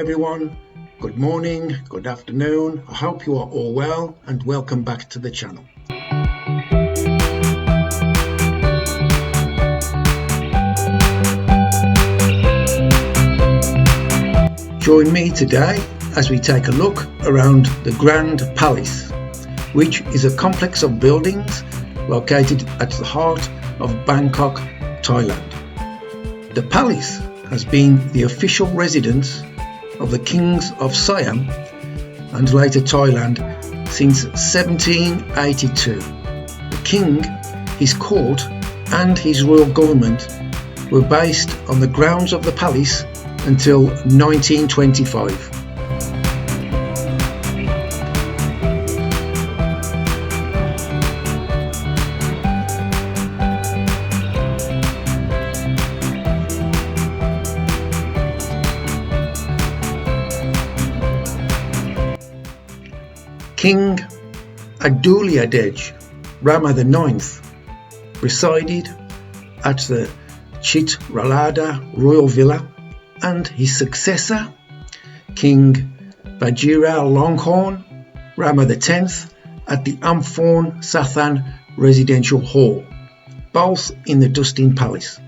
everyone, good morning, good afternoon. I hope you are all well and welcome back to the channel. Join me today as we take a look around the Grand Palace, which is a complex of buildings located at the heart of Bangkok, Thailand. The palace has been the official residence of the Kings of Siam and later Thailand since 1782. The king, his court and his royal government were based on the grounds of the palace until 1925. King Adulyadej Rama IX resided at the Chitralada Royal Villa, and his successor, King Vajiralongkorn Rama X, at the Amphoe Sathan Residential Hall, both in the Dustin Palace.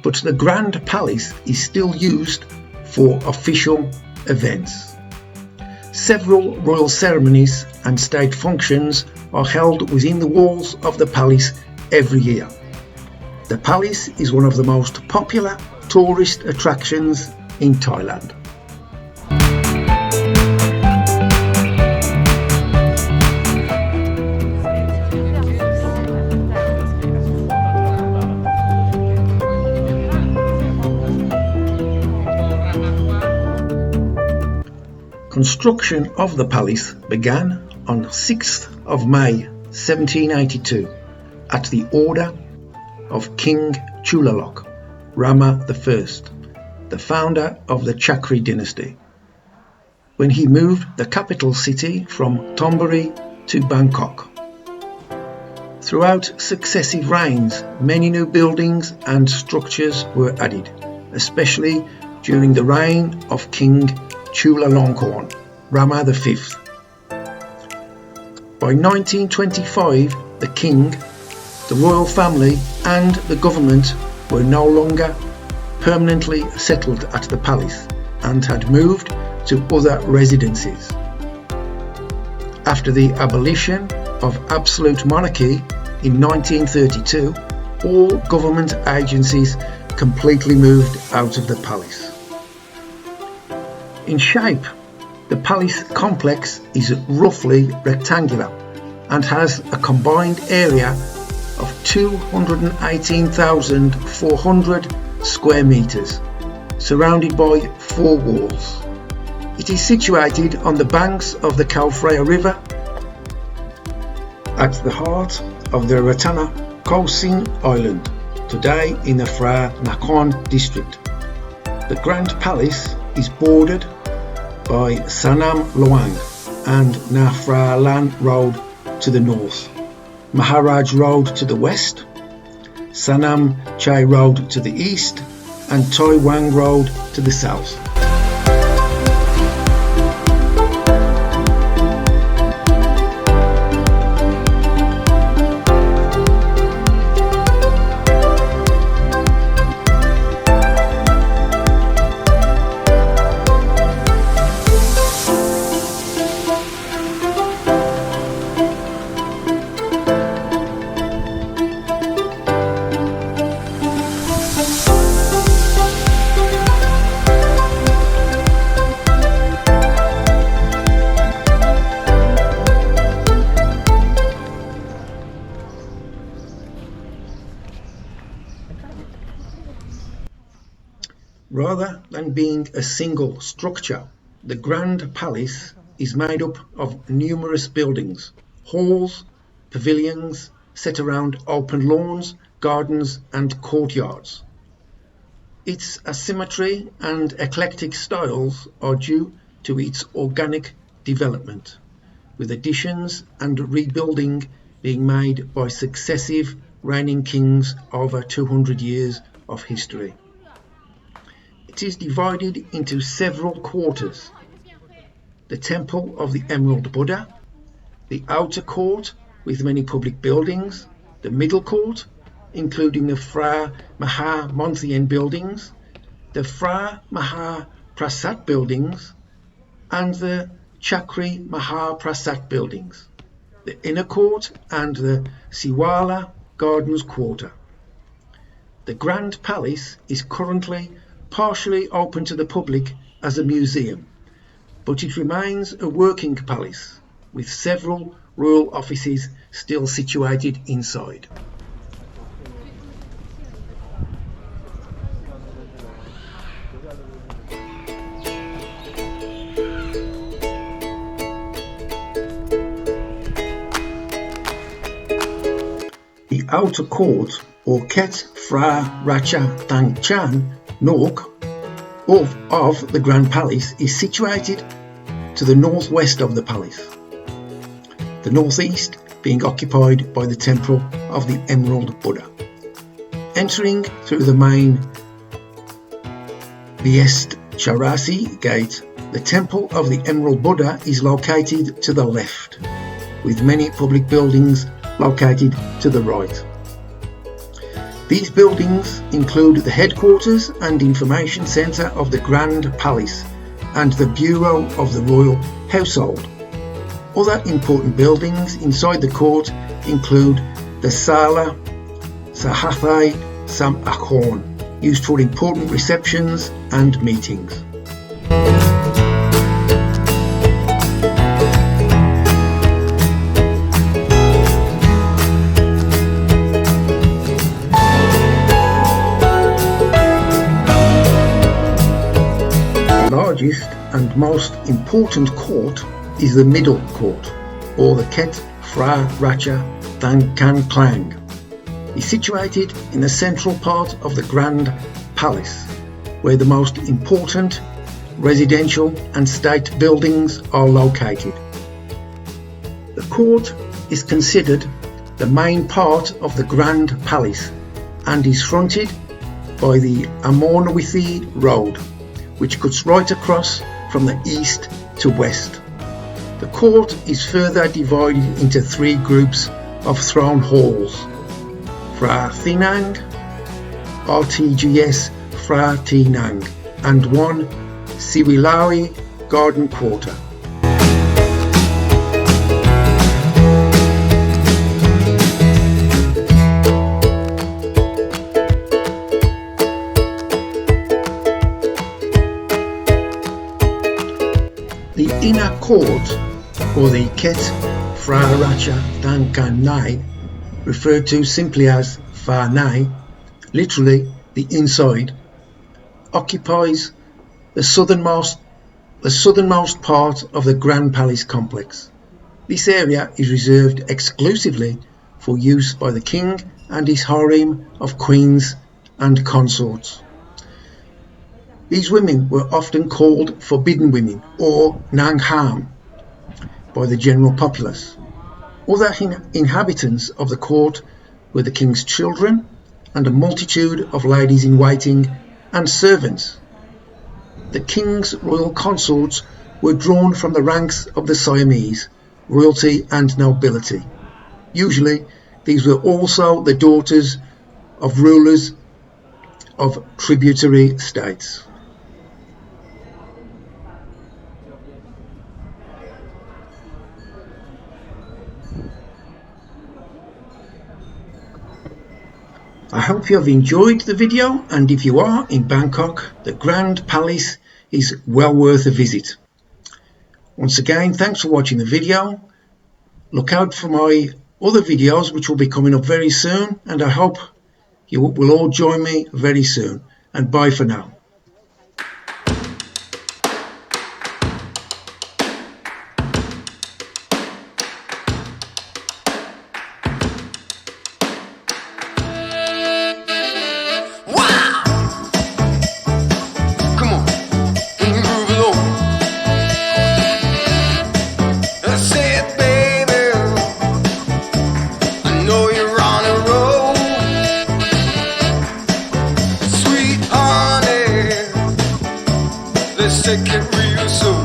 But the Grand Palace is still used for official events. Several royal ceremonies and state functions are held within the walls of the palace every year. The palace is one of the most popular tourist attractions in Thailand. Construction of the palace began on 6th of May 1782 at the order of King Chulalok Rama I, the founder of the Chakri dynasty, when he moved the capital city from Thonburi to Bangkok. Throughout successive reigns, many new buildings and structures were added, especially during the reign of King Chulalongkorn Rama V. By 1925, the king, the royal family and the government were no longer permanently settled at the palace and had moved to other residences. After the abolition of absolute monarchy in 1932, all government agencies completely moved out of the palace. In shape, the palace complex is roughly rectangular and has a combined area of 218,400 square meters, surrounded by 4 walls. It is situated on the banks of the Khao Phraya River at the heart of the Ratana Khao Sin Island, today in the Phra Nakhon district. The Grand Palace is bordered by Sanam Luang and Phra Lan Road to the north, Maharaj Road to the west, Sanam Chai Road to the east, and Toi Wang Road to the south. Rather than being a single structure, the Grand Palace is made up of numerous buildings, halls, pavilions set around open lawns, gardens and courtyards. Its asymmetry and eclectic styles are due to its organic development, with additions and rebuilding being made by successive reigning kings over 200 years of history. It is divided into several quarters: the Temple of the Emerald Buddha, the outer court with many public buildings, the middle court, including the Phra Maha Monthian buildings, the Phra Maha Prasat buildings, and the Chakri Maha Prasat buildings, the inner court, and the Siwala Gardens quarter. The Grand Palace is currently partially open to the public as a museum, but it remains a working palace with several royal offices still situated inside. The outer court, or Ket Phra Racha Thang Chan Nok, of the Grand Palace is situated to the northwest of the palace, the northeast being occupied by the Temple of the Emerald Buddha. Entering through the main Viest Charasi gate, the Temple of the Emerald Buddha is located to the left, with many public buildings located to the right. These buildings include the headquarters and information centre of the Grand Palace and the Bureau of the Royal Household. Other important buildings inside the court include the Sala Sahathai Sam Akhorn, used for important receptions and meetings. The largest and most important court is the middle court, or the Ket Phra Racha Thang Kan Klang. It's situated in the central part of the Grand Palace, where the most important residential and state buildings are located. The court is considered the main part of the Grand Palace and is fronted by the Amornwithi Road, which cuts right across from the east to west. The court is further divided into three groups of throne halls: Phra Thinang, RTGS Phra Thinang, and one Siwilawi Garden Quarter. The inner court, or the Ket Phra Racha Thang Kan Nai, referred to simply as Pha Nai, literally the inside, occupies the southernmost part of the Grand Palace complex. This area is reserved exclusively for use by the king and his harem of queens and consorts. These women were often called forbidden women, or Nang Ham, by the general populace. Other inhabitants of the court were the king's children and a multitude of ladies in waiting and servants. The king's royal consorts were drawn from the ranks of the Siamese, royalty and nobility. Usually these were also the daughters of rulers of tributary states. I hope you have enjoyed the video, and if you are in Bangkok, the Grand Palace is well worth a visit. Once again, thanks for watching the video. Look out for my other videos which will be coming up very soon, and I hope you will all join me very soon. And bye for now. Honey, let's take it real slow.